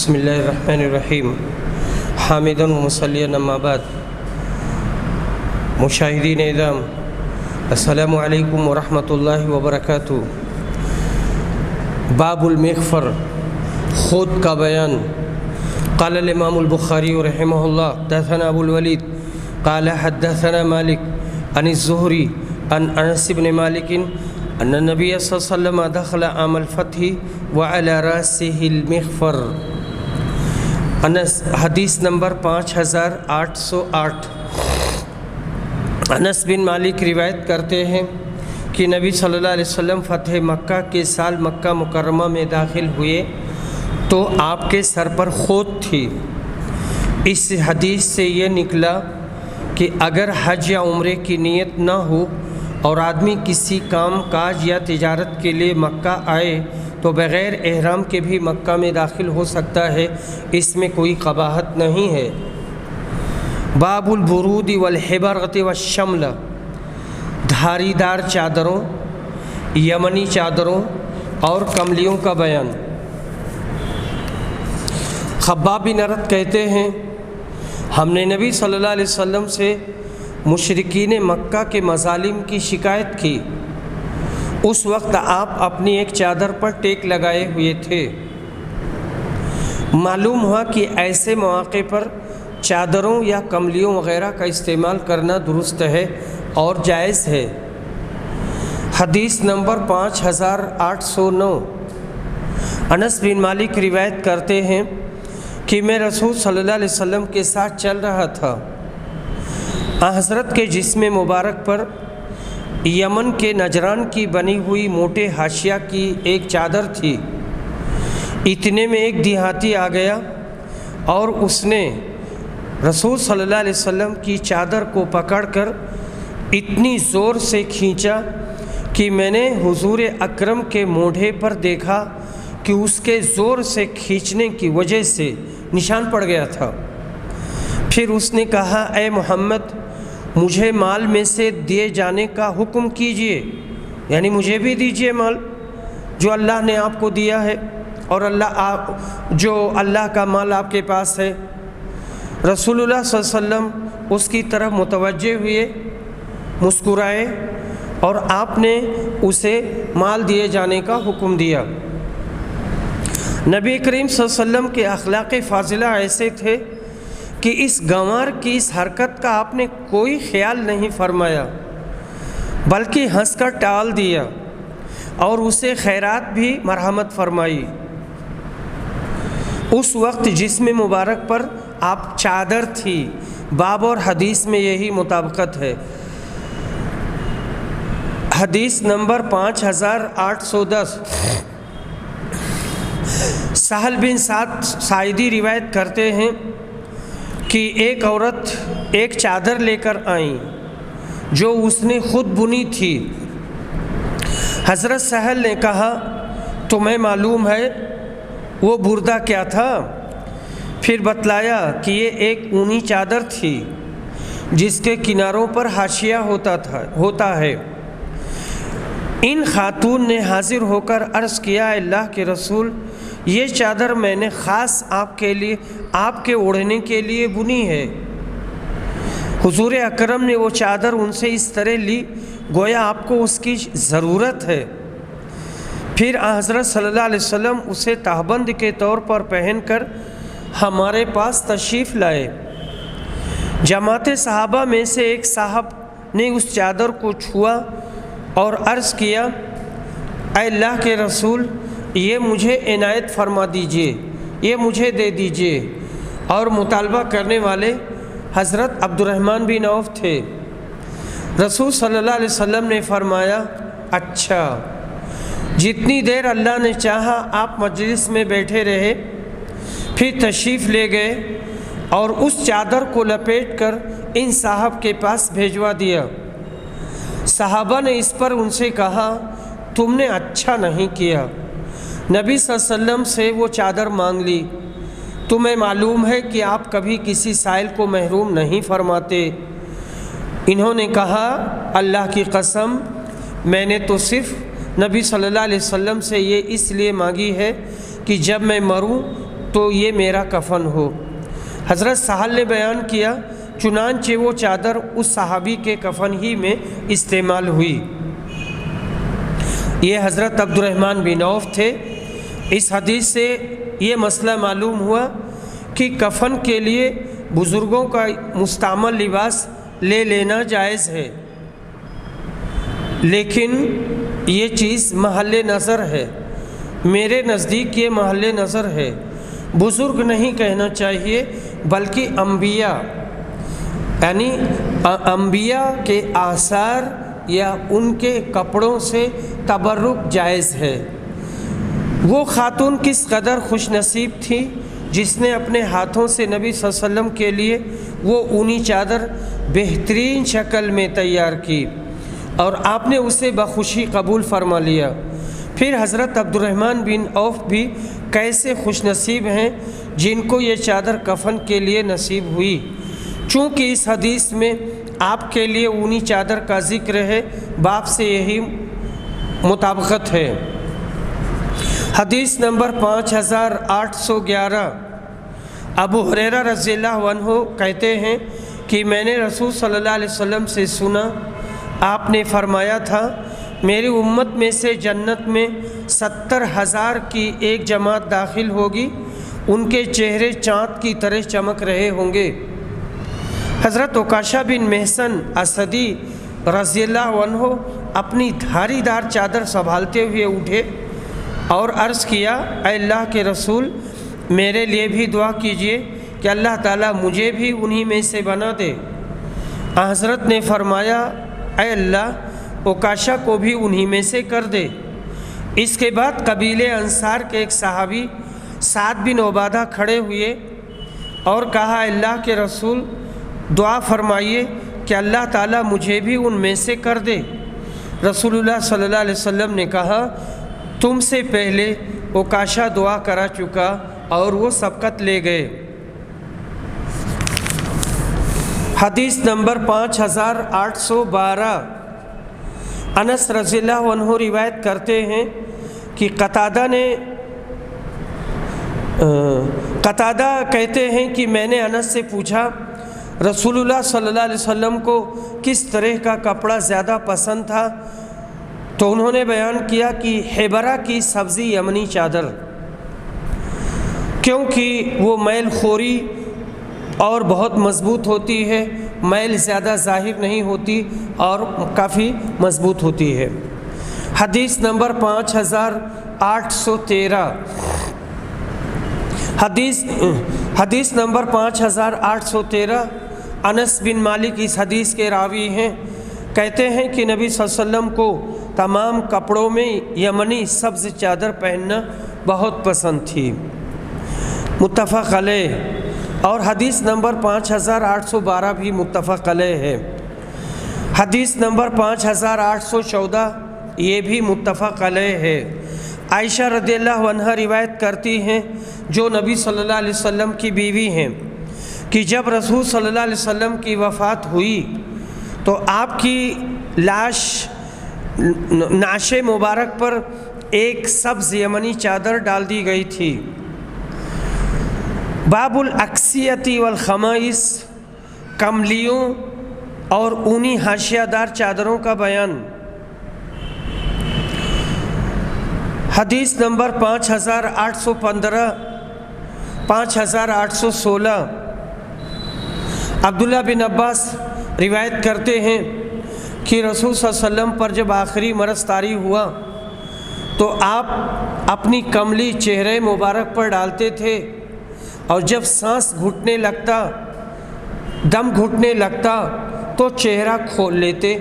بسم اللہ الرحمن الرحیم حامداً و مصلیاً اما بعد۔ مشاہدین اعظام، السلام علیکم ورحمۃ اللہ وبرکاتہ۔ باب المغفر، خود کا بیان۔ قال الامام البخاری رحمہ اللہ حدثنا ابو الولید قال حدثنا مالک عن الزہری عن انس بن مالک ان النبی صلی اللہ علیہ وسلم دخل عام الفتح وعلى رأسه المغفر۔ انس، حدیث نمبر 5808۔ انس بن مالک روایت کرتے ہیں کہ نبی صلی اللہ علیہ وسلم فتح مکہ کے سال مکہ مکرمہ میں داخل ہوئے تو آپ کے سر پر خود تھی۔ اس حدیث سے یہ نکلا کہ اگر حج یا عمرے کی نیت نہ ہو اور آدمی کسی کام کاج یا تجارت کے لیے مکہ آئے تو بغیر احرام کے بھی مکہ میں داخل ہو سکتا ہے، اس میں کوئی قباحت نہیں ہے۔ باب البرود والحبرۃ والشمل، دھاری دار چادروں، یمنی چادروں اور کملیوں کا بیان۔ خباب بن ارت کہتے ہیں، ہم نے نبی صلی اللہ علیہ وسلم سے مشرکین مکہ کے مظالم کی شکایت کی۔ اس وقت آپ اپنی ایک چادر پر ٹیک لگائے ہوئے تھے۔ معلوم ہوا کہ ایسے مواقع پر چادروں یا کملیوں وغیرہ کا استعمال کرنا درست ہے اور جائز ہے۔ حدیث نمبر 5809۔ انس بن مالک روایت کرتے ہیں کہ میں رسول صلی اللہ علیہ وسلم کے ساتھ چل رہا تھا۔ حضرت کے جسم مبارک پر یمن کے نجران کی بنی ہوئی موٹے حاشیہ کی ایک چادر تھی۔ اتنے میں ایک دیہاتی آ گیا اور اس نے رسول صلی اللہ علیہ وسلم کی چادر کو پکڑ کر اتنی زور سے کھینچا کہ میں نے حضور اکرم کے موڈھے پر دیکھا کہ اس کے زور سے کھینچنے کی وجہ سے نشان پڑ گیا تھا۔ پھر اس نے کہا، اے محمد، مجھے مال میں سے دیے جانے کا حکم کیجئے، یعنی مجھے بھی دیجئے مال جو اللہ نے آپ کو دیا ہے اور جو اللہ کا مال آپ کے پاس ہے۔ رسول اللہ صلی اللہ علیہ وسلم اس کی طرف متوجہ ہوئے، مسکرائے اور آپ نے اسے مال دیے جانے کا حکم دیا۔ نبی کریم صلی اللہ علیہ وسلم کے اخلاق فاضلہ ایسے تھے کہ اس گنوار کی اس حرکت کا آپ نے کوئی خیال نہیں فرمایا، بلکہ ہنس کر ٹال دیا اور اسے خیرات بھی مرحمت فرمائی۔ اس وقت جسم مبارک پر آپ چادر تھی۔ باب اور حدیث میں یہی مطابقت ہے۔ حدیث نمبر 5810۔ سہل بن سعد ساعدی روایت کرتے ہیں کہ ایک عورت ایک چادر لے کر آئیں جو اس نے خود بنی تھی۔ حضرت سہل نے کہا، تمہیں معلوم ہے وہ بردہ کیا تھا؟ پھر بتلایا کہ یہ ایک اونی چادر تھی جس کے کناروں پر حاشیہ ہوتا ہے۔ ان خاتون نے حاضر ہو کر عرض کیا، اے اللہ کے رسول، یہ چادر میں نے خاص آپ کے اوڑھنے کے لیے بنی ہے۔ حضور اکرم نے وہ چادر ان سے اس طرح لی گویا آپ کو اس کی ضرورت ہے۔ پھر حضرت صلی اللہ علیہ وسلم اسے تہبند کے طور پر پہن کر ہمارے پاس تشریف لائے۔ جماعت صحابہ میں سے ایک صاحب نے اس چادر کو چھوا اور عرض کیا، اے اللہ کے رسول، یہ مجھے عنایت فرما دیجئے، یہ مجھے دے دیجئے۔ اور مطالبہ کرنے والے حضرت عبد الرحمن بن عوف تھے۔ رسول صلی اللہ علیہ وسلم نے فرمایا، اچھا۔ جتنی دیر اللہ نے چاہا آپ مجلس میں بیٹھے رہے، پھر تشریف لے گئے اور اس چادر کو لپیٹ کر ان صاحب کے پاس بھیجوا دیا۔ صحابہ نے اس پر ان سے کہا، تم نے اچھا نہیں کیا۔ نبی صلی اللہ علیہ وسلم سے وہ چادر مانگ لی۔ تمہیں معلوم ہے کہ آپ کبھی کسی سائل کو محروم نہیں فرماتے۔ انہوں نے کہا، اللہ کی قسم، میں نے تو صرف نبی صلی اللہ علیہ وسلم سے یہ اس لیے مانگی ہے کہ جب میں مروں تو یہ میرا کفن ہو۔ حضرت سہل نے بیان کیا چنانچہ وہ چادر اس صحابی کے کفن ہی میں استعمال ہوئی۔ یہ حضرت عبد الرحمن بن عوف تھے۔ اس حدیث سے یہ مسئلہ معلوم ہوا کہ کفن کے لیے بزرگوں کا مستعمل لباس لے لینا جائز ہے، لیکن یہ چیز محل نظر ہے۔ میرے نزدیک یہ محل نظر ہے، بزرگ نہیں کہنا چاہیے بلکہ انبیاء، یعنی انبیاء کے آثار یا ان کے کپڑوں سے تبرک جائز ہے۔ وہ خاتون کس قدر خوش نصیب تھی جس نے اپنے ہاتھوں سے نبی صلی اللہ علیہ وسلم کے لیے وہ اونی چادر بہترین شکل میں تیار کی اور آپ نے اسے بخوشی قبول فرما لیا۔ پھر حضرت عبد الرحمن بن عوف بھی کیسے خوش نصیب ہیں جن کو یہ چادر کفن کے لیے نصیب ہوئی۔ چونکہ اس حدیث میں آپ کے لیے اونی چادر کا ذکر ہے، باب سے یہی مطابقت ہے۔ حدیث نمبر 5811، ابو ہریرہ رضی اللہ عنہ کہتے ہیں کہ میں نے رسول صلی اللہ علیہ وسلم سے سنا، آپ نے فرمایا تھا میری امت میں سے جنت میں 70,000 کی ایک جماعت داخل ہوگی، ان کے چہرے چاند کی طرح چمک رہے ہوں گے۔ حضرت عکاشہ بن محصن اسدی رضی اللہ عنہ اپنی دھاری دار چادر سنبھالتے ہوئے اٹھے اور عرض کیا، اے اللہ کے رسول، میرے لیے بھی دعا کیجئے کہ اللہ تعالیٰ مجھے بھی انہی میں سے بنا دے۔ حضرت نے فرمایا، اے اللہ، عکاشہ کو بھی انہی میں سے کر دے۔ اس کے بعد قبیلے انصار کے ایک صحابی سعد بن عبادہ کھڑے ہوئے اور کہا، اے اللہ کے رسول، دعا فرمائیے کہ اللہ تعالیٰ مجھے بھی ان میں سے کر دے۔ رسول اللہ صلی اللہ علیہ وسلم نے کہا، تم سے پہلے عکاشہ دعا کرا چکا اور وہ سبقت لے گئے۔ حدیث نمبر 5812، انس رضی اللہ عنہ روایت کرتے ہیں کہ قتادہ کہتے ہیں کہ میں نے انس سے پوچھا رسول اللہ صلی اللہ علیہ وسلم کو کس طرح کا کپڑا زیادہ پسند تھا، تو انہوں نے بیان کیا کہ حبرہ کی سبزی یمنی چادر، کیونکہ وہ میل خوری اور بہت مضبوط ہوتی ہے، میل زیادہ ظاہر نہیں ہوتی اور کافی مضبوط ہوتی ہے۔ حدیث نمبر 5813، حدیث نمبر 5813، انس بن مالک اس حدیث کے راوی ہیں، کہتے ہیں کہ نبی صلی اللہ علیہ وسلم کو تمام کپڑوں میں یمنی سبز چادر پہننا بہت پسند تھی، متفق علیہ۔ اور حدیث نمبر 5812 بھی متفق علیہ ہے۔ حدیث نمبر 5814، یہ بھی متفق علیہ ہے۔ عائشہ رضی اللہ عنہا روایت کرتی ہیں، جو نبی صلی اللہ علیہ وسلم کی بیوی ہیں، کہ جب رسول صلی اللہ علیہ وسلم کی وفات ہوئی تو آپ کی لاش نعش مبارک پر ایک سبز یمنی چادر ڈال دی گئی تھی۔ باب الاکسیۃ والخمائس، کملیوں اور اونی حاشیہ دار چادروں کا بیان۔ حدیث نمبر 5815، 5816، عبداللہ بن عباس روایت کرتے ہیں کہ رسول صلی اللہ علیہ وسلم پر جب آخری مرض طاری ہوا تو آپ اپنی کملی چہرے مبارک پر ڈالتے تھے، اور جب سانس گھٹنے لگتا، دم گھٹنے لگتا تو چہرہ کھول لیتے،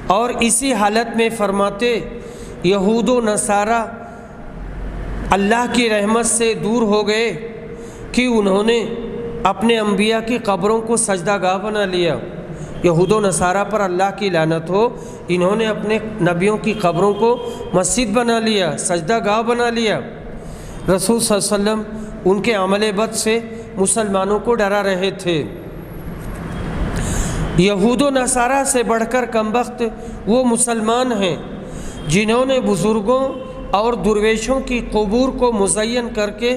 اور اسی حالت میں فرماتے، یہود و نصارہ اللہ کی رحمت سے دور ہو گئے کہ انہوں نے اپنے انبیاء کی قبروں کو سجدہ گاہ بنا لیا۔ یہود و نصارہ پر اللہ کی لعنت ہو، انہوں نے اپنے نبیوں کی قبروں کو مسجد بنا لیا، سجدہ گاہ بنا لیا۔ رسول صلی اللہ علیہ وسلم ان کے عمل بد سے مسلمانوں کو ڈرا رہے تھے۔ یہود و نصارہ سے بڑھ کر کمبخت وہ مسلمان ہیں جنہوں نے بزرگوں اور درویشوں کی قبور کو مزین کر کے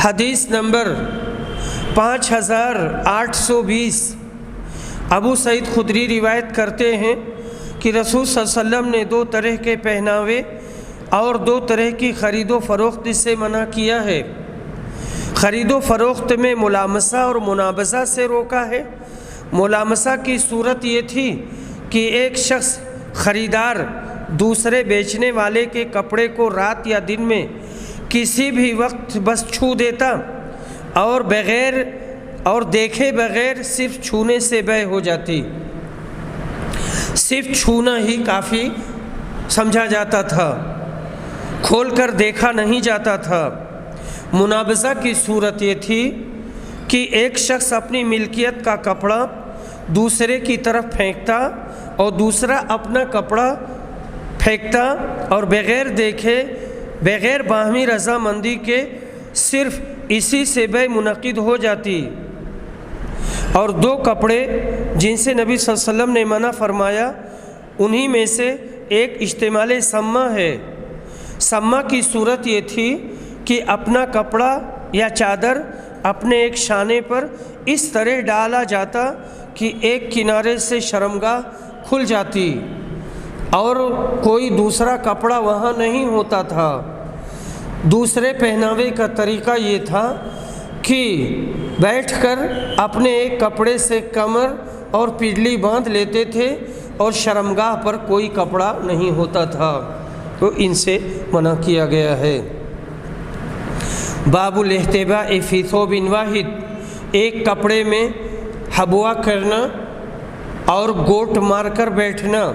حدیث نمبر 5820 ابو سعید خدری روایت کرتے ہیں کہ رسول صلی اللہ علیہ وسلم نے 2 طرح کے پہناوے اور 2 طرح کی خرید و فروخت سے منع کیا ہے۔ خرید و فروخت میں ملامسہ اور منابذہ سے روکا ہے۔ ملامسہ کی صورت یہ تھی کہ ایک شخص خریدار دوسرے بیچنے والے کے کپڑے کو رات یا دن میں کسی بھی وقت بس چھو دیتا اور دیکھے بغیر صرف چھونے سے بیع ہو جاتی۔ صرف چھونا ہی کافی سمجھا جاتا تھا، کھول کر دیکھا نہیں جاتا تھا۔ منابذہ کی صورت یہ تھی کہ ایک شخص اپنی ملکیت کا کپڑا دوسرے کی طرف پھینکتا اور دوسرا اپنا کپڑا پھینکتا اور بغیر دیکھے، بغیر باہمی رضامندی کے صرف اسی سے بیع منعقد ہو جاتی۔ اور 2 کپڑے جن سے نبی صلی اللہ علیہ وسلم نے منع فرمایا انہی میں سے ایک اشتمال سمہ ہے۔ سمہ کی صورت یہ تھی کہ اپنا کپڑا یا چادر اپنے ایک شانے پر اس طرح ڈالا جاتا کہ ایک کنارے سے شرمگاہ کھل جاتی اور کوئی دوسرا کپڑا وہاں نہیں ہوتا تھا۔ دوسرے پہناوے کا طریقہ یہ تھا کہ بیٹھ کر اپنے ایک کپڑے سے کمر اور پڈلی باندھ لیتے تھے اور شرمگاہ پر کوئی کپڑا نہیں ہوتا تھا، تو ان سے منع کیا گیا ہے۔ باب الاحتباء فی ثوب واحد، ایک کپڑے میں حبوا کرنا اور گوٹ مار کر بیٹھنا۔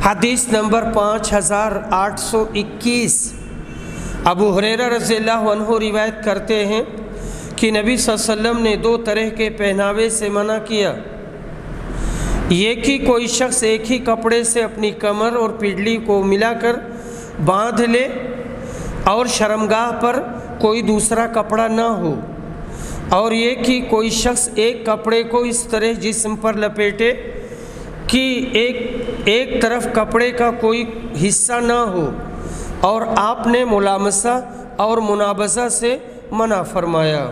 حدیث نمبر 5821 ابو ہریرہ رضی اللہ عنہ روایت کرتے ہیں کہ نبی صلی اللہ علیہ وسلم نے 2 طرح کے پہناوے سے منع کیا۔ یہ کہ کوئی شخص ایک ہی کپڑے سے اپنی کمر اور پڈلی کو ملا کر باندھ لے اور شرمگاہ پر کوئی دوسرا کپڑا نہ ہو، اور یہ کہ کوئی شخص ایک کپڑے کو اس طرح جسم پر لپیٹے کہ ایک طرف کپڑے کا کوئی حصہ نہ ہو، اور آپ نے ملامسہ اور منابذہ سے منع فرمایا۔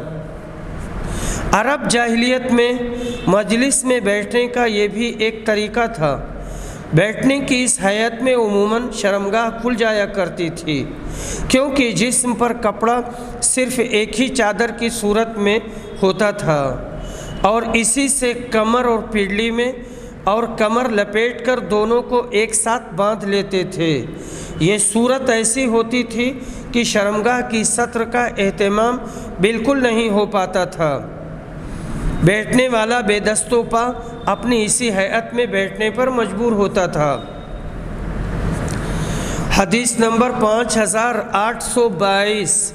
عرب جاہلیت میں مجلس میں بیٹھنے کا یہ بھی ایک طریقہ تھا۔ بیٹھنے کی اس حیت میں عموماً شرمگاہ کھل جایا کرتی تھی، کیونکہ جسم پر کپڑا صرف ایک ہی چادر کی صورت میں ہوتا تھا، اور اسی سے کمر اور پڈلی میں اور کمر لپیٹ کر دونوں کو ایک ساتھ باندھ لیتے تھے۔ یہ صورت ایسی ہوتی تھی کہ شرمگاہ کی سطر کا اہتمام بالکل نہیں ہو پاتا تھا۔ بیٹھنے والا بے دست و پا اپنی اسی ہیئت میں بیٹھنے پر مجبور ہوتا تھا۔ حدیث نمبر 5822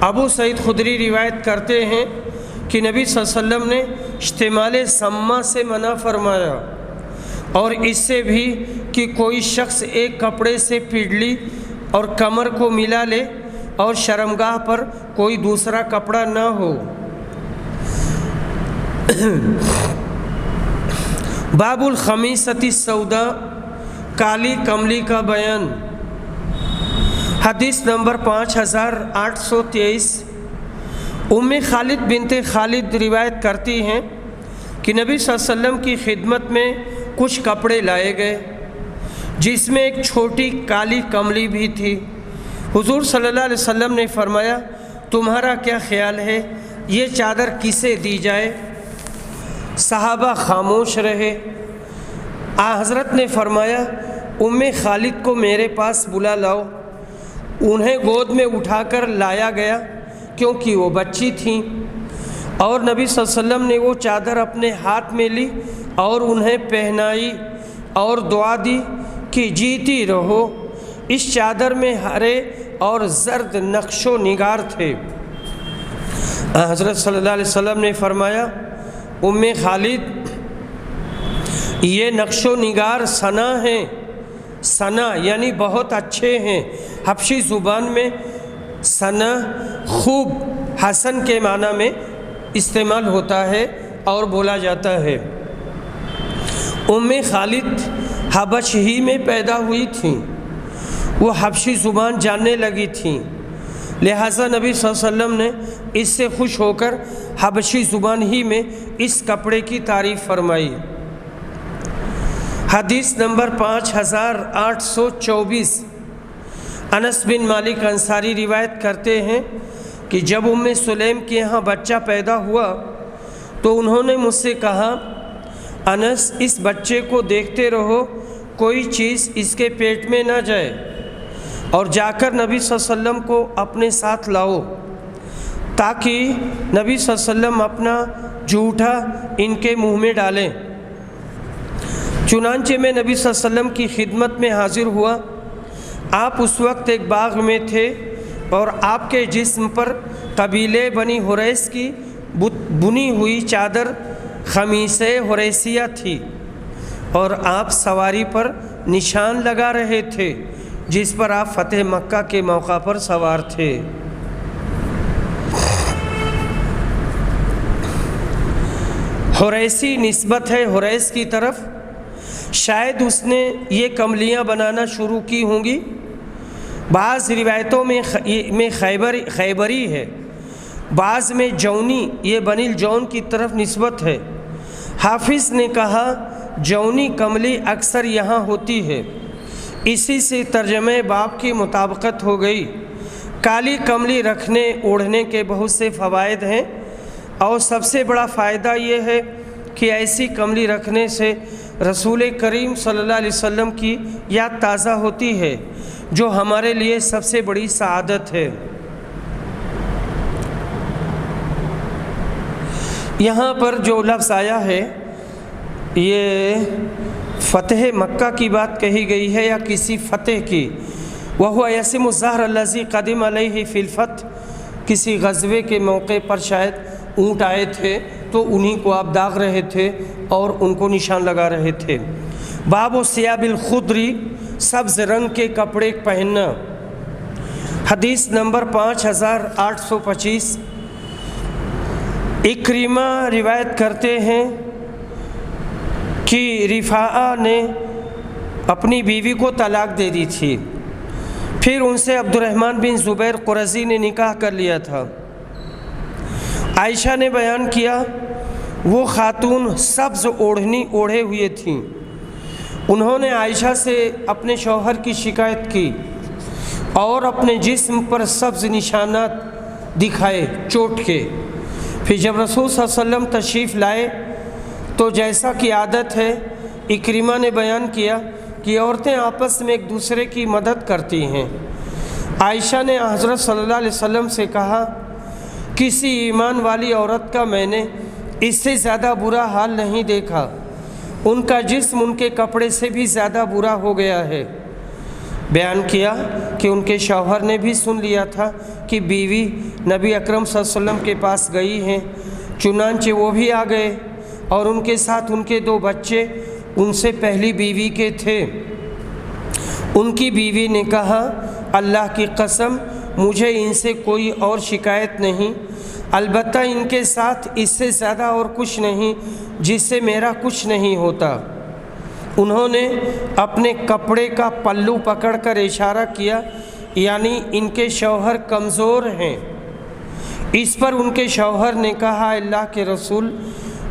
ابو سعید خدری روایت کرتے ہیں کہ نبی صلی اللہ علیہ وسلم نے اشتمال سمہ سے منع فرمایا، اور اس سے بھی کہ کوئی شخص ایک کپڑے سے پڈلی اور کمر کو ملا لے اور شرمگاہ پر کوئی دوسرا کپڑا نہ ہو۔ باب الخمیسۃ السوداء، کالی کملی کا بیان۔ حدیث نمبر 5823 ام خالد بنت خالد روایت کرتی ہیں کہ نبی صلی اللہ علیہ وسلم کی خدمت میں کچھ کپڑے لائے گئے جس میں ایک چھوٹی کالی کملی بھی تھی۔ حضور صلی اللہ علیہ وسلم نے فرمایا، تمہارا کیا خیال ہے یہ چادر کسے دی جائے؟ صحابہ خاموش رہے۔ حضرت نے فرمایا، ام خالد کو میرے پاس بلا لاؤ۔ انہیں گود میں اٹھا کر لایا گیا کیونکہ وہ بچی تھیں، اور نبی صلی اللہ علیہ وسلم نے وہ چادر اپنے ہاتھ میں لی اور انہیں پہنائی اور دعا دی کہ جیتی رہو۔ اس چادر میں ہرے اور زرد نقش و نگار تھے۔ حضرت صلی اللہ علیہ وسلم نے فرمایا، ام خالد، یہ نقش و نگار ثنا ہیں۔ ثنا یعنی بہت اچھے ہیں۔ حبشی زبان میں ثنا خوب، حسن کے معنی میں استعمال ہوتا ہے اور بولا جاتا ہے۔ ام خالد حبش ہی میں پیدا ہوئی تھیں، وہ حبشی زبان جاننے لگی تھیں، لہٰذا نبی صلی اللہ علیہ وسلم نے اس سے خوش ہو کر حبشی زبان ہی میں اس کپڑے کی تعریف فرمائی۔ حدیث نمبر 5824، انس بن مالک انصاری روایت کرتے ہیں کہ جب ام سلیم کے یہاں بچہ پیدا ہوا تو انہوں نے مجھ سے کہا، انس اس بچے کو دیکھتے رہو، کوئی چیز اس کے پیٹ میں نہ جائے، اور جا کر نبی صلی اللہ علیہ وسلم کو اپنے ساتھ لاؤ تاکہ نبی صلی اللہ علیہ وسلم اپنا جھوٹا ان کے منہ میں ڈالیں۔ چنانچہ میں نبی صلی اللہ علیہ وسلم کی خدمت میں حاضر ہوا۔ آپ اس وقت ایک باغ میں تھے اور آپ کے جسم پر قبیلے بنی حریث کی بنی ہوئی چادر خمیص حریثیہ تھی، اور آپ سواری پر نشان لگا رہے تھے جس پر آپ فتح مکہ کے موقع پر سوار تھے۔ حریثی نسبت ہے حریث کی طرف، شاید اس نے یہ کملیاں بنانا شروع کی ہوں گی۔ بعض روایتوں میں خیبری ہے، بعض میں جونی، یہ بنی الجون کی طرف نسبت ہے۔ حافظ نے کہا جونی کملی اکثر یہاں ہوتی ہے، اسی سے ترجمہ باب کی مطابقت ہو گئی۔ کالی کملی رکھنے اوڑھنے کے بہت سے فوائد ہیں، اور سب سے بڑا فائدہ یہ ہے کہ ایسی کملی رکھنے سے رسول کریم صلی اللہ علیہ وسلم کی یاد تازہ ہوتی ہے، جو ہمارے لیے سب سے بڑی سعادت ہے۔ یہاں پر جو لفظ آیا ہے یہ فتح مکہ کی بات کہی گئی ہے یا کسی فتح کی۔ وَهُوَ يَسِمُ الزَّهْرَ الَّذِي قَدِمَ عَلَيْهِ فِي الْفَتْحِ، کسی غزوے کے موقع پر شاید اونٹ آئے تھے تو انہی کو آپ داغ رہے تھے اور ان کو نشان لگا رہے تھے۔ باب الثياب الخضر، سبز رنگ کے کپڑے پہننا۔ حدیث نمبر 5825، اکرمہ روایت کرتے ہیں کہ رفاعہ نے اپنی بیوی کو طلاق دے دی تھی، پھر ان سے عبد الرحمن بن زبیر قرظی نے نکاح کر لیا تھا۔ عائشہ نے بیان کیا وہ خاتون سبز اوڑھنی اوڑھے ہوئے تھیں۔ انہوں نے عائشہ سے اپنے شوہر کی شکایت کی اور اپنے جسم پر سبز نشانات دکھائے چوٹ کے۔ پھر جب رسول صلی اللہ علیہ وسلم تشریف لائے تو جیسا کہ عادت ہے، اکرمہ نے بیان کیا کہ عورتیں آپس میں ایک دوسرے کی مدد کرتی ہیں۔ عائشہ نے حضرت صلی اللہ علیہ وسلم سے کہا، کسی ایمان والی عورت کا میں نے اس سے زیادہ برا حال نہیں دیکھا، ان کا جسم ان کے کپڑے سے بھی زیادہ برا ہو گیا ہے۔ بیان کیا کہ ان کے شوہر نے بھی سن لیا تھا کہ بیوی نبی اکرم صلی اللہ علیہ وسلم کے پاس گئی ہیں، چنانچہ وہ بھی آ گئے اور ان کے ساتھ ان کے 2 بچے ان سے پہلی بیوی کے تھے۔ ان کی بیوی نے کہا، اللہ کی قسم مجھے ان سے کوئی اور شکایت نہیں، البتہ ان کے ساتھ اس سے زیادہ اور کچھ نہیں جس سے میرا کچھ نہیں ہوتا۔ انہوں نے اپنے کپڑے کا پلو پکڑ کر اشارہ کیا، یعنی ان کے شوہر کمزور ہیں۔ اس پر ان کے شوہر نے کہا، اللہ کے رسول،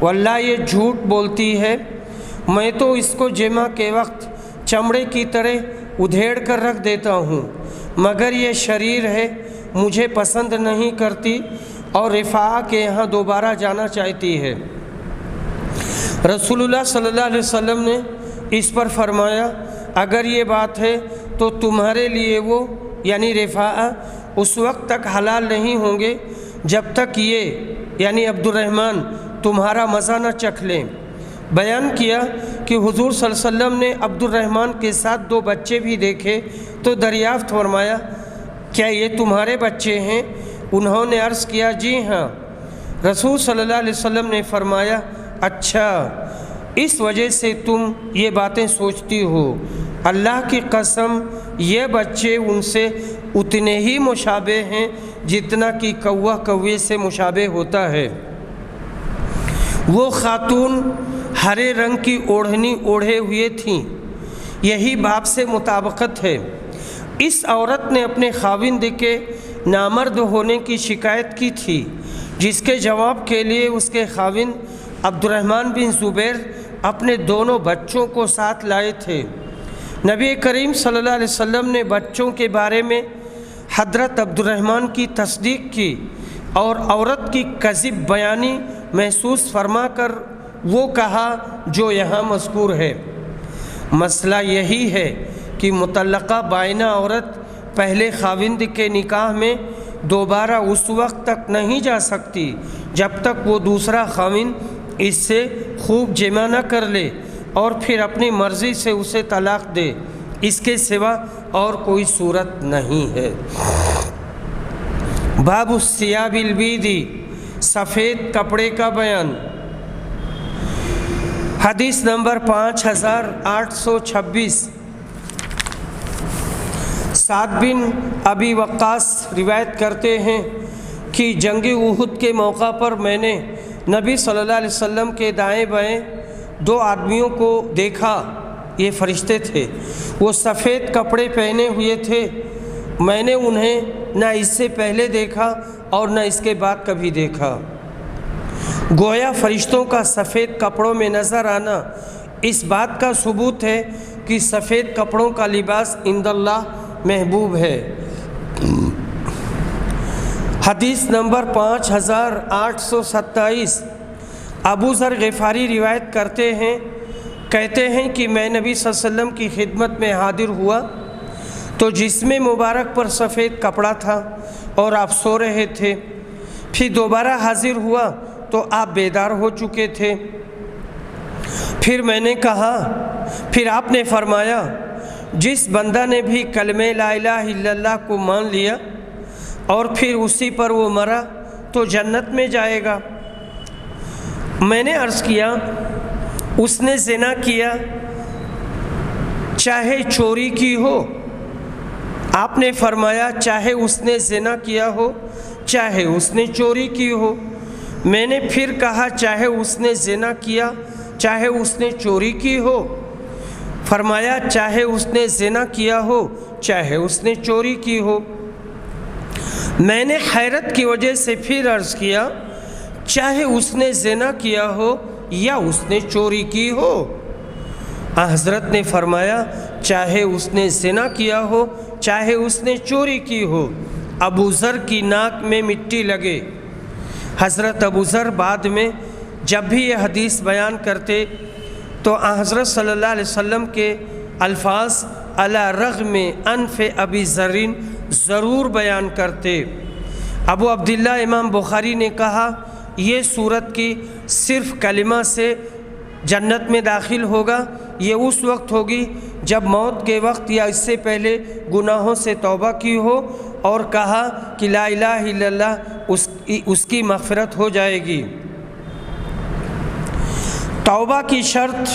واللہ یہ جھوٹ بولتی ہے، میں تو اس کو جمعہ کے وقت چمڑے کی طرح ادھیڑ کر رکھ دیتا ہوں، مگر یہ شریر ہے، مجھے پسند نہیں کرتی اور رفاعہ کے یہاں دوبارہ جانا چاہتی ہے۔ رسول اللہ صلی اللہ علیہ وسلم نے اس پر فرمایا، اگر یہ بات ہے تو تمہارے لیے وہ یعنی رفاعہ اس وقت تک حلال نہیں ہوں گے جب تک یہ یعنی عبد الرحمن تمہارا مزہ نہ چکھ لیں۔ بیان کیا کہ حضور صلی اللہ علیہ وسلم نے عبد الرحمن کے ساتھ 2 بچے بھی دیکھے تو دریافت فرمایا، کیا یہ تمہارے بچے ہیں؟ انہوں نے عرض کیا، جی ہاں۔ رسول صلی اللہ علیہ وسلم نے فرمایا، اچھا، اس وجہ سے تم یہ باتیں سوچتی ہو، اللہ کی قسم یہ بچے ان سے اتنے ہی مشابہ ہیں جتنا کہ کوا کوے سے مشابہ ہوتا ہے۔ وہ خاتون ہرے رنگ کی اوڑھنی اوڑھے ہوئے تھیں، یہی باب سے مطابقت ہے۔ اس عورت نے اپنے خاوند کے نامرد ہونے کی شکایت کی تھی، جس کے جواب کے لیے اس کے خاوند عبد الرحمن بن زبیر اپنے دونوں بچوں کو ساتھ لائے تھے۔ نبی کریم صلی اللہ علیہ وسلم نے بچوں کے بارے میں حضرت عبد الرحمن کی تصدیق کی اور عورت کی کذب بیانی محسوس فرما کر وہ کہا جو یہاں مذکور ہے۔ مسئلہ یہی ہے کہ مطلقہ بائنہ عورت پہلے خاوند کے نکاح میں دوبارہ اس وقت تک نہیں جا سکتی جب تک وہ دوسرا خاوند اس سے خوب جمع نہ کر لے اور پھر اپنی مرضی سے اسے طلاق دے، اس کے سوا اور کوئی صورت نہیں ہے۔ باب الثیاب البیض، سفید کپڑے کا بیان۔ حدیث نمبر 5826، سعد بن ابی وقاص روایت کرتے ہیں کہ جنگ احد کے موقع پر میں نے نبی صلی اللہ علیہ وسلم کے دائیں بائیں دو آدمیوں کو دیکھا، یہ فرشتے تھے، وہ سفید کپڑے پہنے ہوئے تھے۔ میں نے انہیں نہ اس سے پہلے دیکھا اور نہ اس کے بعد کبھی دیکھا۔ گویا فرشتوں کا سفید کپڑوں میں نظر آنا اس بات کا ثبوت ہے کہ سفید کپڑوں کا لباس عند اللہ محبوب ہے۔ حدیث نمبر 5827، ابو ذر غفاری روایت کرتے ہیں، کہتے ہیں کہ میں نبی صلی اللہ علیہ وسلم کی خدمت میں حاضر ہوا تو جسم مبارک پر سفید کپڑا تھا اور آپ سو رہے تھے۔ پھر دوبارہ حاضر ہوا تو آپ بیدار ہو چکے تھے۔ پھر میں نے کہا، پھر آپ نے فرمایا، جس بندہ نے بھی کلمہ لا الہ الا اللہ کو مان لیا اور پھر اسی پر وہ مرا تو جنت میں جائے گا۔ میں نے عرض کیا، اس نے زنا کیا چاہے چوری کی ہو؟ آپ نے فرمایا، چاہے اس نے زنا کیا ہو چاہے اس نے چوری کی ہو۔ میں نے پھر کہا، چاہے اس نے زنا کیا چاہے اس نے چوری کی ہو؟ فرمایا، چاہے اس نے زنا کیا ہو چاہے اس نے چوری کی ہو۔ میں نے حیرت کی وجہ سے پھر عرض کیا، چاہے اس نے زنا کیا ہو یا اس نے چوری کی ہو؟ حضرت نے فرمایا، چاہے اس نے زنا کیا ہو چاہے اس نے چوری کی ہو۔ ابو ذر کی ناک میں مٹی لگے۔ حضرت ابو ذر بعد میں جب بھی یہ حدیث بیان کرتے تو حضرت صلی اللہ علیہ وسلم کے الفاظ علی رغم انف ابی ذر ضرور بیان کرتے۔ ابو عبداللہ امام بخاری نے کہا، یہ صورت کی صرف کلمہ سے جنت میں داخل ہوگا، یہ اس وقت ہوگی جب موت کے وقت یا اس سے پہلے گناہوں سے توبہ کی ہو اور کہا کہ لا الہ الا اللہ، اس کی مغفرت ہو جائے گی۔ توبہ کی شرط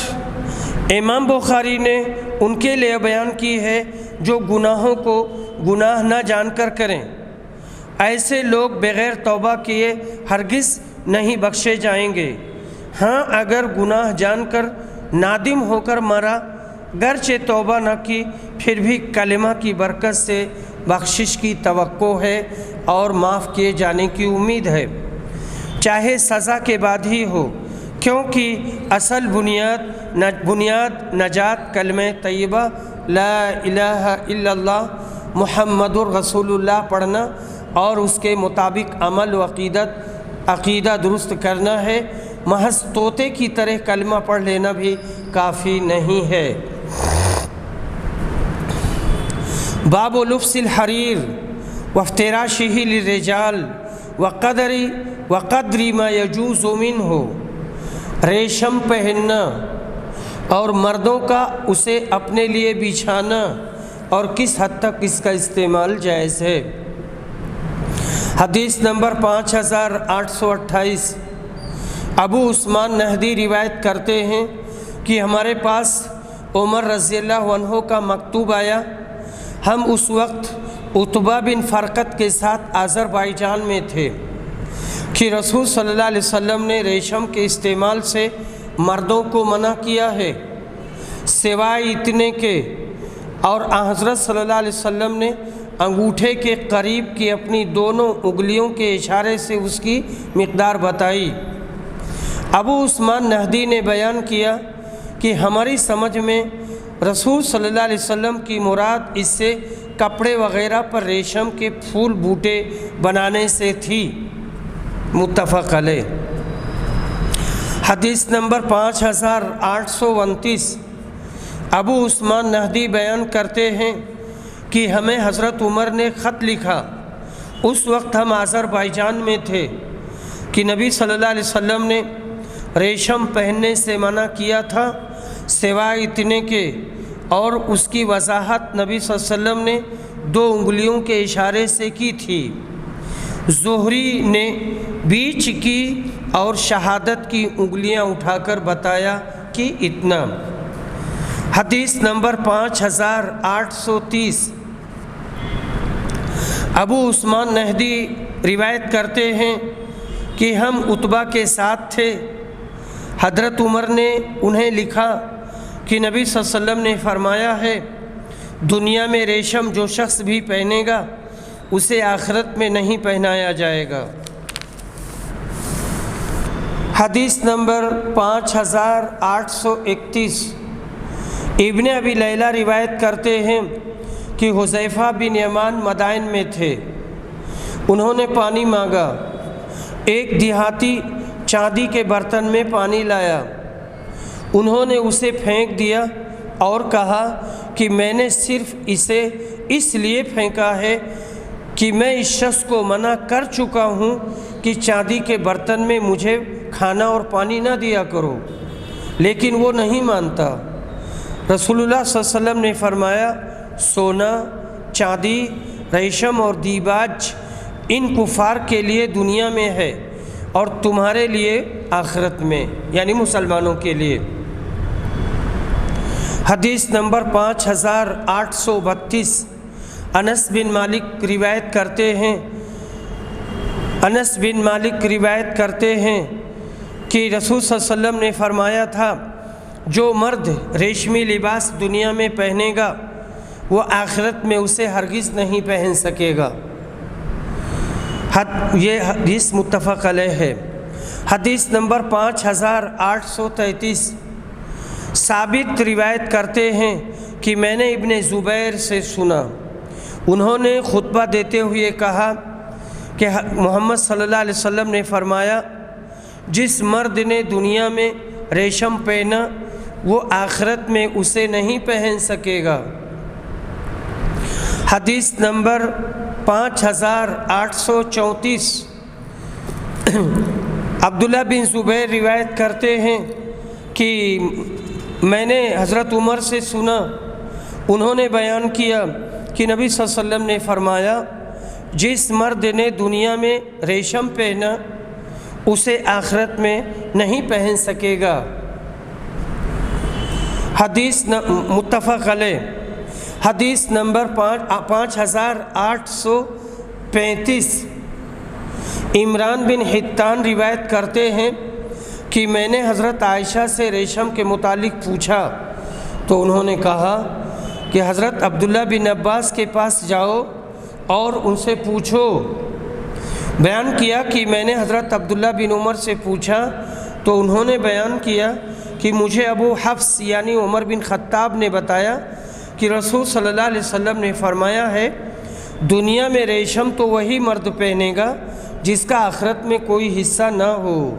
امام بخاری نے ان کے لیے بیان کی ہے جو گناہوں کو گناہ نہ جان کر کریں۔ ایسے لوگ بغیر توبہ کیے ہرگز نہیں بخشے جائیں گے۔ ہاں، اگر گناہ جان کر نادم ہو کر مرا، گرچہ توبہ نہ کی، پھر بھی کلمہ کی برکت سے بخشش کی توقع ہے اور معاف کیے جانے کی امید ہے، چاہے سزا کے بعد ہی ہو، کیونکہ اصل بنیاد نجات کلمہ طیبہ لا الہ الا اللہ محمد الرسول اللہ پڑھنا اور اس کے مطابق عمل و عقیدہ درست کرنا ہے۔ محض طوطے کی طرح کلمہ پڑھ لینا بھی کافی نہیں ہے۔ باب لبس الحریر وافتراشہ للرجال وقدر ما یجوز منہ، ریشم پہننا اور مردوں کا اسے اپنے لیے بچھانا اور کس حد تک اس کا استعمال جائز ہے۔ حدیث نمبر 5828، ابو عثمان نہدی روایت کرتے ہیں کہ ہمارے پاس عمر رضی اللہ عنہ کا مکتوب آیا۔ ہم اس وقت عتبہ بن فرقت کے ساتھ آذربائیجان میں تھے کہ رسول صلی اللہ علیہ وسلم نے ریشم کے استعمال سے مردوں کو منع کیا ہے، سوائے اتنے کے، اور حضرت صلی اللہ علیہ وسلم نے انگوٹھے کے قریب کی اپنی دونوں انگلیوں کے اشارے سے اس کی مقدار بتائی۔ ابو عثمان نہدی نے بیان کیا کہ ہماری سمجھ میں رسول صلی اللہ علیہ وسلم کی مراد اس سے کپڑے وغیرہ پر ریشم کے پھول بوٹے بنانے سے تھی۔ متفق علیہ۔ حدیث نمبر 5829، ابو عثمان نہدی بیان کرتے ہیں کہ ہمیں حضرت عمر نے خط لکھا، اس وقت ہم آذربائیجان میں تھے، کہ نبی صلی اللہ علیہ وسلم نے ریشم پہننے سے منع کیا تھا سوائے اتنے کے، اور اس کی وضاحت نبی صلی اللہ علیہ وسلم نے 2 انگلیوں کے اشارے سے کی تھی۔ زہری نے بیچ کی اور شہادت کی انگلیاں اٹھا کر بتایا کہ اتنا۔ حدیث نمبر 5830، ابو عثمان نہدی روایت کرتے ہیں کہ ہم عتبہ کے ساتھ تھے، حضرت عمر نے انہیں لکھا کہ نبی صلی اللہ علیہ وسلم نے فرمایا ہے، دنیا میں ریشم جو شخص بھی پہنے گا اسے آخرت میں نہیں پہنایا جائے گا۔ حدیث نمبر 5831، ابن ابی لیلہ روایت کرتے ہیں کہ حذیفہ بن یمان مدائن میں تھے، انہوں نے پانی مانگا، ایک دیہاتی چاندی کے برتن میں پانی لایا، انہوں نے اسے پھینک دیا اور کہا کہ میں نے صرف اسے اس لیے پھینکا ہے کہ میں اس شخص کو منع کر چکا ہوں کہ چاندی کے برتن میں مجھے کھانا اور پانی نہ دیا کرو، لیکن وہ نہیں مانتا۔ رسول اللہ صلی اللہ علیہ وسلم نے فرمایا، سونا، چاندی، ریشم اور دیباج ان کفار کے لیے دنیا میں ہے اور تمہارے لیے آخرت میں، یعنی مسلمانوں کے لیے۔ حدیث نمبر 5832، انس بن مالک روایت کرتے ہیں کہ رسول صلی اللہ علیہ وسلم نے فرمایا تھا، جو مرد ریشمی لباس دنیا میں پہنے گا وہ آخرت میں اسے ہرگز نہیں پہن سکے گا۔ یہ حدیث متفق علیہ ہے۔ حدیث نمبر 5833، ثابت روایت کرتے ہیں کہ میں نے ابن زبیر سے سنا، انہوں نے خطبہ دیتے ہوئے کہا کہ محمد صلی اللہ علیہ وسلم نے فرمایا، جس مرد نے دنیا میں ریشم پہنا وہ آخرت میں اسے نہیں پہن سکے گا۔ حدیث نمبر 5834، عبداللہ بن زبیر روایت کرتے ہیں کہ میں نے حضرت عمر سے سنا، انہوں نے بیان کیا کہ نبی صلی اللہ علیہ وسلم نے فرمایا، جس مرد نے دنیا میں ریشم پہنا اسے آخرت میں نہیں پہن سکے گا۔ حدیث متفق علیہ۔ حدیث نمبر 5835، عمران بن حتان روایت کرتے ہیں کہ میں نے حضرت عائشہ سے ریشم کے متعلق پوچھا تو انہوں نے کہا کہ حضرت عبداللہ بن عباس کے پاس جاؤ اور ان سے پوچھو۔ بیان کیا کہ میں نے حضرت عبداللہ بن عمر سے پوچھا تو انہوں نے بیان کیا کہ مجھے ابو حفص یعنی عمر بن خطاب نے بتایا کہ رسول صلی اللہ علیہ وسلم نے فرمایا ہے، دنیا میں ریشم تو وہی مرد پہنے گا جس کا آخرت میں کوئی حصہ نہ ہو۔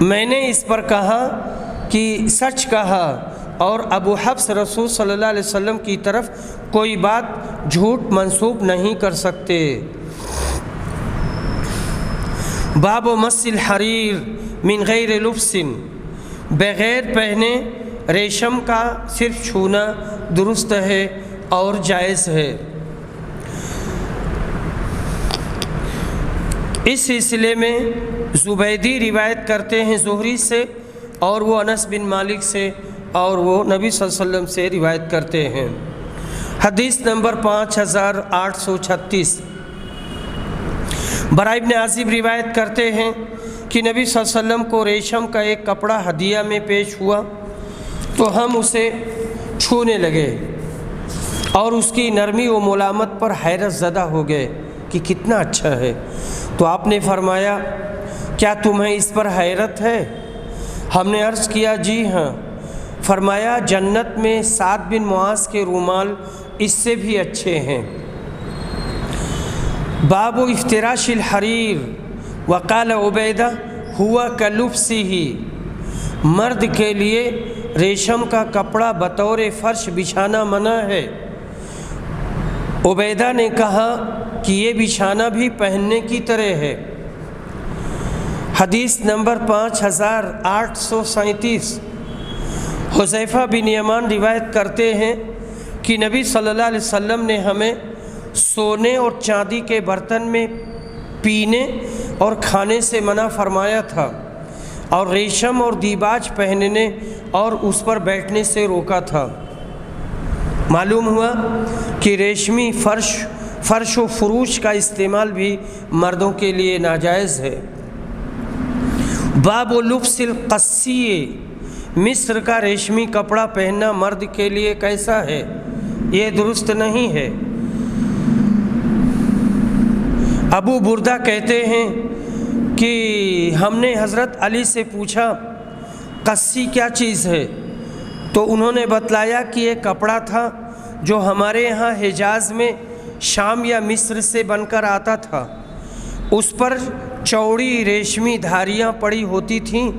میں نے اس پر کہا کہ سچ کہا، اور ابو حفص رسول صلی اللہ علیہ وسلم کی طرف کوئی بات جھوٹ منسوب نہیں کر سکتے۔ باب مس الحریر من غیر لبس، بغیر پہنے ریشم کا صرف چھونا درست ہے اور جائز ہے۔ اس سلسلے میں زبیدی روایت کرتے ہیں زہری سے، اور وہ انس بن مالک سے، اور وہ نبی صلی اللہ علیہ وسلم سے روایت کرتے ہیں۔ حدیث نمبر 5836، براء بن عازب روایت کرتے ہیں کہ نبی صلی اللہ علیہ وسلم کو ریشم کا ایک کپڑا ہدیہ میں پیش ہوا تو ہم اسے چھونے لگے، اور اس کی نرمی و ملامت پر حیرت زدہ ہو گئے کہ کتنا اچھا ہے۔ تو آپ نے فرمایا کیا تمہیں اس پر حیرت ہے؟ ہم نے عرض کیا جی ہاں۔ فرمایا جنت میں سعد بن معاذ کے رومال اس سے بھی اچھے ہیں۔ باب افتراش الحریر وقال عبیدہ ہوا کلبسہ، مرد کے لیے ریشم کا کپڑا بطور فرش بچھانا منع ہے۔ عبیدہ نے کہا کہ یہ بچھانا بھی پہننے کی طرح ہے۔ حدیث نمبر 5837، حذیفہ بن یمان روایت کرتے ہیں کہ نبی صلی اللہ علیہ وسلم نے ہمیں سونے اور چاندی کے برتن میں پینے اور کھانے سے منع فرمایا تھا، اور ریشم اور دیباج پہننے اور اس پر بیٹھنے سے روکا تھا۔ معلوم ہوا کہ ریشمی فرش و فروش کا استعمال بھی مردوں کے لیے ناجائز ہے۔ باب لبس القصی، مصر کا ریشمی کپڑا پہننا مرد کے لیے کیسا ہے؟ یہ درست نہیں ہے۔ ابو بردہ کہتے ہیں کہ ہم نے حضرت علی سے پوچھا قصی کیا چیز ہے؟ تو انہوں نے بتلایا کہ یہ کپڑا تھا جو ہمارے ہاں حجاز میں شام یا مصر سے بن کر آتا تھا۔ اس پر چوڑی ریشمی دھاریاں پڑی ہوتی تھیں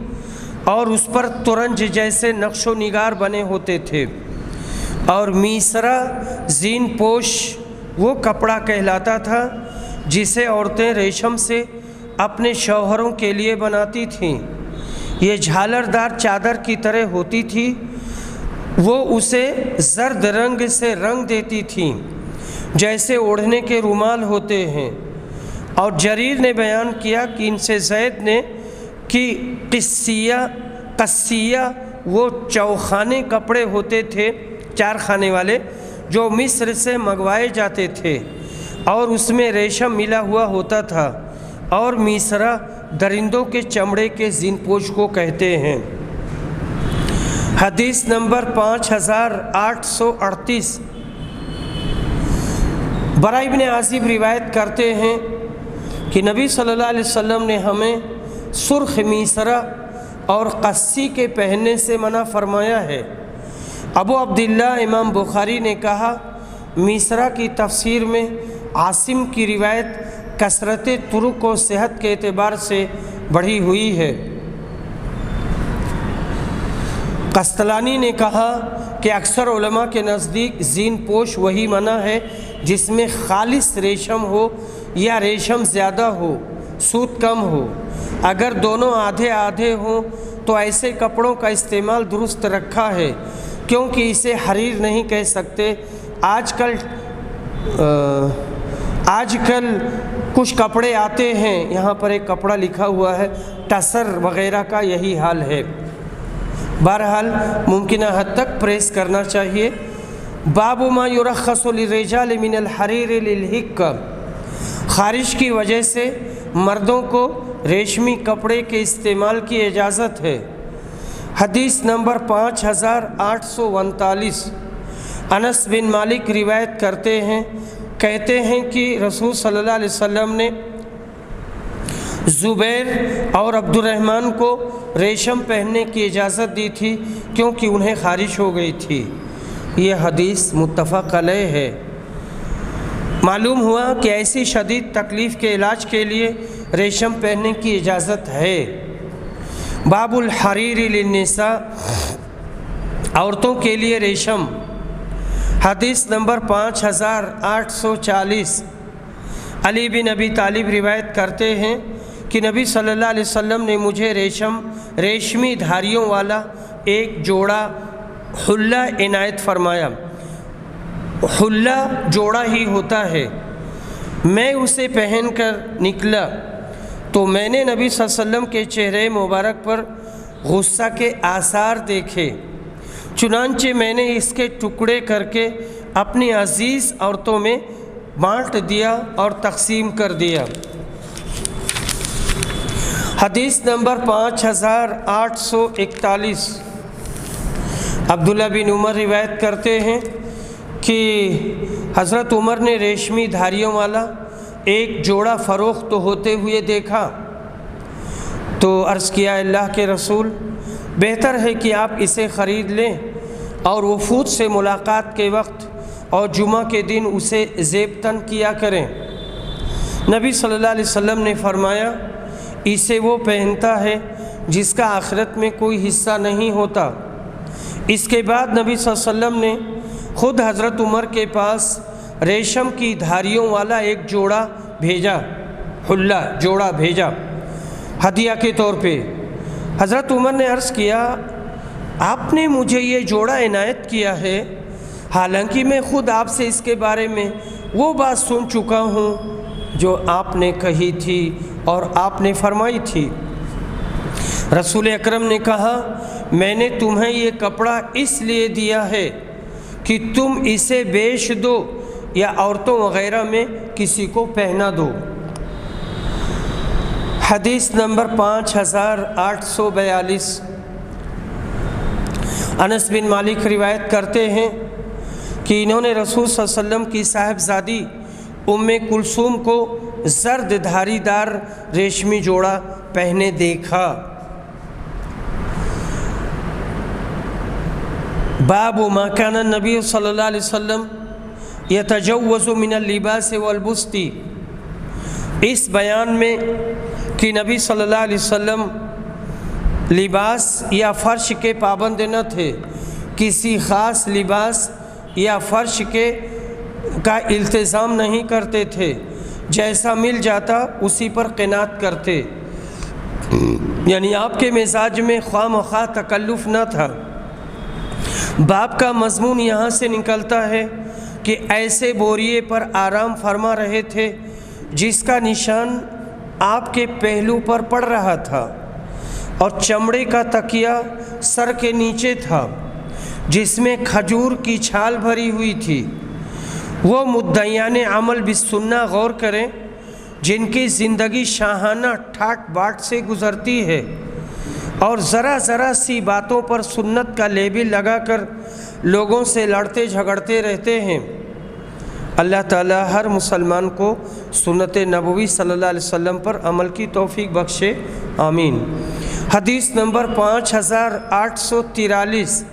اور اس پر ترنج جیسے نقش و نگار بنے ہوتے تھے، اور میسرا زین پوش وہ کپڑا کہلاتا تھا جسے عورتیں ریشم سے اپنے شوہروں کے لیے بناتی تھیں۔ یہ جھالردار چادر کی طرح ہوتی تھی، وہ اسے زرد رنگ سے رنگ دیتی تھیں جیسے اوڑھنے کے رومال ہوتے ہیں۔ اور جریر نے بیان کیا کہ ان سے زید نے کہ قصیہ وہ چوخانے کپڑے ہوتے تھے، چار خانے والے، جو مصر سے منگوائے جاتے تھے اور اس میں ریشم ملا ہوا ہوتا تھا، اور میسرا درندوں کے چمڑے کے زین پوش کو کہتے ہیں۔ حدیث نمبر 5838، براء بن عازب روایت کرتے ہیں کہ نبی صلی اللہ علیہ وسلم نے ہمیں سرخ میسرا اور قصی کے پہننے سے منع فرمایا ہے۔ ابو عبداللہ امام بخاری نے کہا میسرا کی تفسیر میں عاصم کی روایت کثرت طرق و صحت کے اعتبار سے بڑھی ہوئی ہے۔ قسطلانی نے کہا کہ اکثر علماء کے نزدیک زین پوش وہی منع ہے جس میں خالص ریشم ہو یا ریشم زیادہ ہو، سوت کم ہو۔ اگر دونوں آدھے آدھے ہوں تو ایسے کپڑوں کا استعمال درست رکھا ہے، کیونکہ اسے حریر نہیں کہہ سکتے۔ آج کل کچھ کپڑے آتے ہیں، یہاں پر ایک کپڑا لکھا ہوا ہے ٹسر وغیرہ کا، یہی حال ہے۔ بہرحال ممکنہ حد تک پریس کرنا چاہیے۔ باب ما یرخص للرجال من الحریر للحک، خارش کی وجہ سے مردوں کو ریشمی کپڑے کے استعمال کی اجازت ہے۔ حدیث نمبر 5839، انس بن مالک روایت کرتے ہیں، کہتے ہیں کہ رسول صلی اللہ علیہ وسلم نے زبیر اور عبد الرحمن کو ریشم پہننے کی اجازت دی تھی کیونکہ انہیں خارش ہو گئی تھی۔ یہ حدیث متفق علیہ ہے۔ معلوم ہوا کہ ایسی شدید تکلیف کے علاج کے لیے ریشم پہننے کی اجازت ہے۔ باب الحریر للنساء، عورتوں کے لیے ریشم۔ حدیث نمبر 5840، علی بن ابی طالب روایت کرتے ہیں کہ نبی صلی اللہ علیہ وسلم نے مجھے ریشمی دھاریوں والا ایک جوڑا حلہ عنایت فرمایا۔ حلہ جوڑا ہی ہوتا ہے۔ میں اسے پہن کر نکلا تو میں نے نبی صلی اللہ علیہ وسلم کے چہرے مبارک پر غصہ کے آثار دیکھے، چنانچہ میں نے اس کے ٹکڑے کر کے اپنی عزیز عورتوں میں بانٹ دیا اور تقسیم کر دیا۔ حدیث نمبر 5841، عبداللہ بن عمر روایت کرتے ہیں کہ حضرت عمر نے ریشمی دھاریوں والا ایک جوڑا فروخت ہوتے ہوئے دیکھا، تو عرض کیا اللہ کے رسول، بہتر ہے کہ آپ اسے خرید لیں اور وفود سے ملاقات کے وقت اور جمعہ کے دن اسے زیب تن کیا کریں۔ نبی صلی اللہ علیہ وسلم نے فرمایا، اسے وہ پہنتا ہے جس کا آخرت میں کوئی حصہ نہیں ہوتا۔ اس کے بعد نبی صلی اللہ علیہ وسلم نے خود حضرت عمر کے پاس ریشم کی دھاریوں والا ایک جوڑا بھیجا، حلہ جوڑا بھیجا ہدیہ کے طور پہ۔ حضرت عمر نے عرض کیا، آپ نے مجھے یہ جوڑا عنایت کیا ہے، حالانکہ میں خود آپ سے اس کے بارے میں وہ بات سن چکا ہوں جو آپ نے کہی تھی اور آپ نے فرمائی تھی۔ رسول اکرم نے کہا، میں نے تمہیں یہ کپڑا اس لیے دیا ہے کہ تم اسے بیچ دو یا عورتوں وغیرہ میں کسی کو پہنا دو۔ حدیث نمبر 5842۔ انس بن مالک روایت کرتے ہیں کہ انہوں نے رسول صلی اللہ علیہ وسلم کی صاحبزادی ام کلثوم کو زرد دھاری دار ریشمی جوڑا پہنے دیکھا۔ باب ما کان النبی صلی اللہ علیہ وسلم یتجوز من اللباس والبسط، اس بیان میں کہ نبی صلی اللہ علیہ وسلم لباس یا فرش کے پابند نہ تھے، کسی خاص لباس یا فرش کا التزام نہیں کرتے تھے، جیسا مل جاتا اسی پر قناعت کرتے، یعنی آپ کے مزاج میں خواہ مخواہ تکلف نہ تھا۔ باب کا مضمون یہاں سے نکلتا ہے کہ ایسے بوریے پر آرام فرما رہے تھے جس کا نشان آپ کے پہلو پر پڑ رہا تھا، اور چمڑے کا تکیہ سر کے نیچے تھا جس میں کھجور کی چھال بھری ہوئی تھی۔ وہ مدعیان عمل بالسنہ غور کریں جن کی زندگی شاہانہ ٹھاٹ باٹ سے گزرتی ہے اور ذرا ذرا سی باتوں پر سنت کا لیبل لگا کر لوگوں سے لڑتے جھگڑتے رہتے ہیں۔ اللہ تعالی ہر مسلمان کو سنت نبوی صلی اللہ علیہ وسلم پر عمل کی توفیق بخشے، آمین۔ حدیث نمبر 5843۔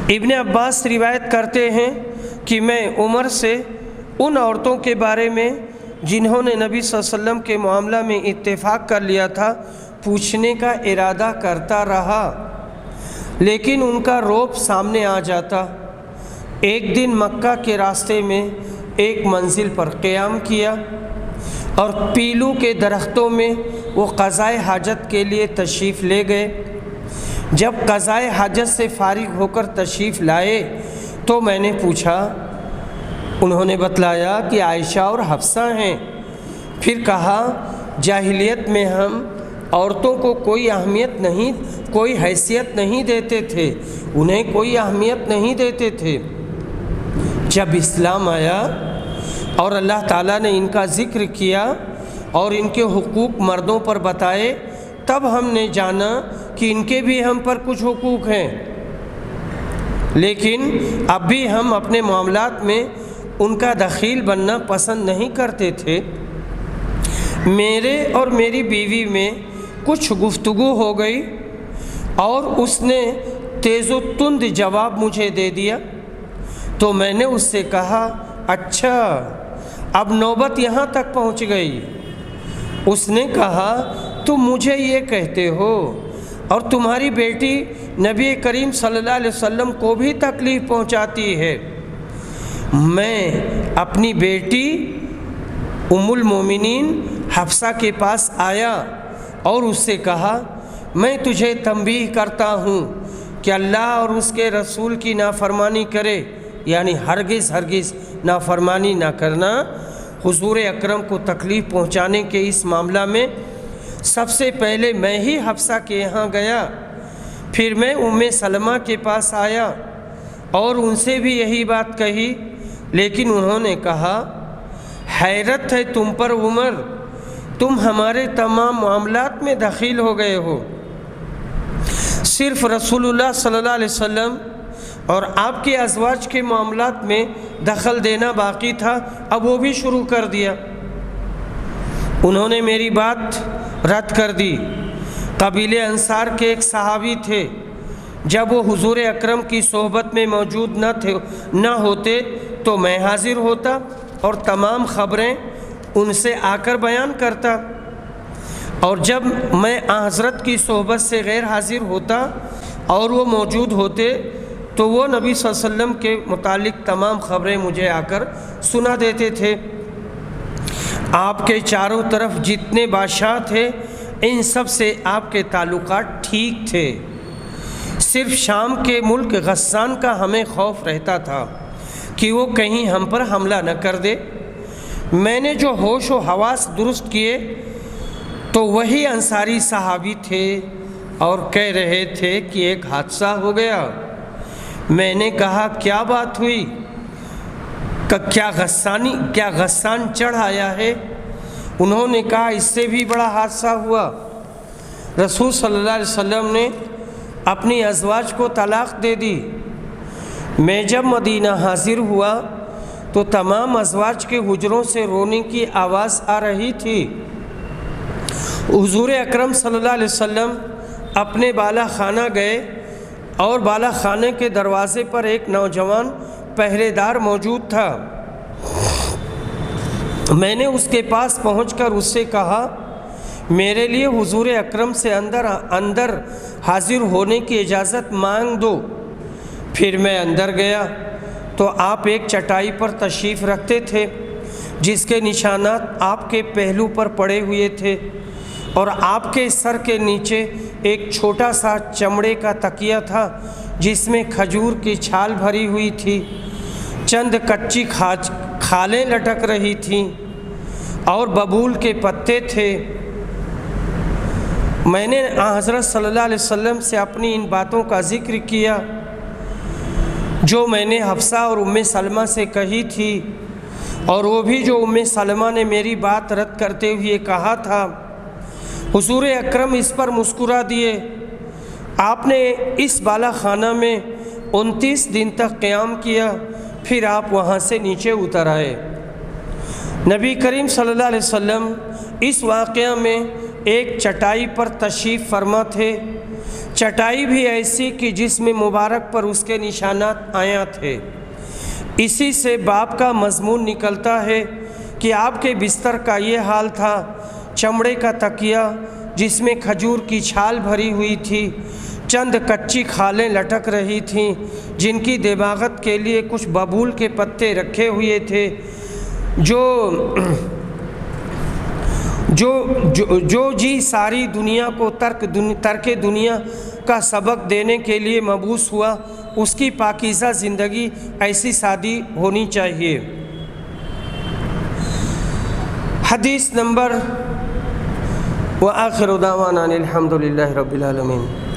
ابن عباس روایت کرتے ہیں کہ میں عمر سے ان عورتوں کے بارے میں جنہوں نے نبی صلی اللہ علیہ وسلم کے معاملہ میں اتفاق کر لیا تھا پوچھنے کا ارادہ کرتا رہا، لیکن ان کا روب سامنے آ جاتا۔ ایک دن مکہ کے راستے میں ایک منزل پر قیام کیا اور پیلو کے درختوں میں وہ قضائے حاجت کے لیے تشریف لے گئے۔ جب قضائے حاجت سے فارغ ہو کر تشریف لائے تو میں نے پوچھا، انہوں نے بتلایا کہ عائشہ اور حفصہ ہیں۔ پھر کہا، جاہلیت میں ہم عورتوں کو کوئی اہمیت نہیں، کوئی حیثیت نہیں دیتے تھے، انہیں کوئی اہمیت نہیں دیتے تھے۔ جب اسلام آیا اور اللہ تعالیٰ نے ان کا ذکر کیا اور ان کے حقوق مردوں پر بتائے، تب ہم نے جانا کہ ان کے بھی ہم پر کچھ حقوق ہیں، لیکن اب بھی ہم اپنے معاملات میں ان کا دخیل بننا پسند نہیں کرتے تھے۔ میرے اور میری بیوی میں کچھ گفتگو ہو گئی اور اس نے تیز و تند جواب مجھے دے دیا، تو میں نے اس سے کہا، اچھا اب نوبت یہاں تک پہنچ گئی۔ اس نے کہا، تم مجھے یہ کہتے ہو اور تمہاری بیٹی نبی کریم صلی اللہ علیہ وسلم کو بھی تکلیف پہنچاتی ہے۔ میں اپنی بیٹی ام المومنین حفصہ کے پاس آیا اور اس سے کہا، میں تجھے تنبیہ کرتا ہوں کہ اللہ اور اس کے رسول کی نافرمانی کرے، یعنی ہرگز ہرگز نافرمانی نہ کرنا۔ حضور اکرم کو تکلیف پہنچانے کے اس معاملہ میں سب سے پہلے میں ہی حفصہ کے یہاں گیا، پھر میں ام سلمہ کے پاس آیا اور ان سے بھی یہی بات کہی، لیکن انہوں نے کہا، حیرت ہے تم پر عمر، تم ہمارے تمام معاملات میں دخیل ہو گئے ہو۔ صرف رسول اللہ صلی اللہ علیہ وسلم اور آپ کے ازواج کے معاملات میں دخل دینا باقی تھا، اب وہ بھی شروع کر دیا۔ انہوں نے میری بات رد کر دی۔ قبیلے انصار کے ایک صحابی تھے، جب وہ حضور اکرم کی صحبت میں موجود نہ ہوتے تو میں حاضر ہوتا اور تمام خبریں ان سے آ کر بیان کرتا، اور جب میں حضرت کی صحبت سے غیر حاضر ہوتا اور وہ موجود ہوتے تو وہ نبی صلی اللہ علیہ وسلم کے متعلق تمام خبریں مجھے آ کر سنا دیتے تھے۔ آپ کے چاروں طرف جتنے بادشاہ تھے ان سب سے آپ کے تعلقات ٹھیک تھے، صرف شام کے ملک غسان کا ہمیں خوف رہتا تھا کہ وہ کہیں ہم پر حملہ نہ کر دے۔ میں نے جو ہوش و حواس درست کیے تو وہی انصاری صحابی تھے اور کہہ رہے تھے کہ ایک حادثہ ہو گیا۔ میں نے کہا کیا بات ہوئی؟ کیا غسان چڑھ آیا ہے؟ انہوں نے کہا اس سے بھی بڑا حادثہ ہوا۔ رسول صلی اللہ علیہ وسلم نے اپنی ازواج کو طلاق دے دی۔ میں جب مدینہ حاضر ہوا تو تمام ازواج کے حجروں سے رونے کی آواز آ رہی تھی۔ حضور اکرم صلی اللہ علیہ وسلم اپنے بالا خانہ گئے اور بالا خانے کے دروازے پر ایک نوجوان پہرے دار موجود تھا۔ میں نے اس کے پاس پہنچ کر اس سے کہا میرے لیے حضور اکرم سے اندر حاضر ہونے کی اجازت مانگ دو۔ پھر میں اندر گیا تو آپ ایک چٹائی پر تشریف رکھتے تھے جس کے نشانات آپ کے پہلو پر پڑے ہوئے تھے، اور آپ کے سر کے نیچے ایک چھوٹا سا چمڑے کا تکیہ تھا جس میں کھجور کی چھال بھری ہوئی تھی، چند کچی کھالیں لٹک رہی تھیں اور ببول کے پتے تھے۔ میں نے حضرت صلی اللہ علیہ وسلم سے اپنی ان باتوں کا ذکر کیا جو میں نے حفصہ اور ام سلمہ سے کہی تھی، اور وہ بھی جو ام سلمہ نے میری بات رد کرتے ہوئے کہا تھا۔ حضور اکرم اس پر مسکرا دیے۔ آپ نے اس بالا خانہ میں 29 دن تک قیام کیا، پھر آپ وہاں سے نیچے اتر آئے۔ نبی کریم صلی اللہ علیہ وسلم اس واقعہ میں ایک چٹائی پر تشریف فرما تھے، چٹائی بھی ایسی کہ جس میں مبارک پر اس کے نشانات آیا تھے۔ اسی سے باب کا مضمون نکلتا ہے کہ آپ کے بستر کا یہ حال تھا، چمڑے کا تکیہ جس میں کھجور کی چھال بھری ہوئی تھی، چند کچی کھالیں لٹک رہی تھیں جن کی دباغت کے لیے کچھ ببول کے پتے رکھے ہوئے تھے، جو جی ساری دنیا کو ترک دنیا کا سبق دینے کے لیے مبعوث ہوا، اس کی پاکیزہ زندگی ایسی سادی ہونی چاہیے۔ حدیث نمبر وآخر دعوانا الحمد للہ رب العالمین۔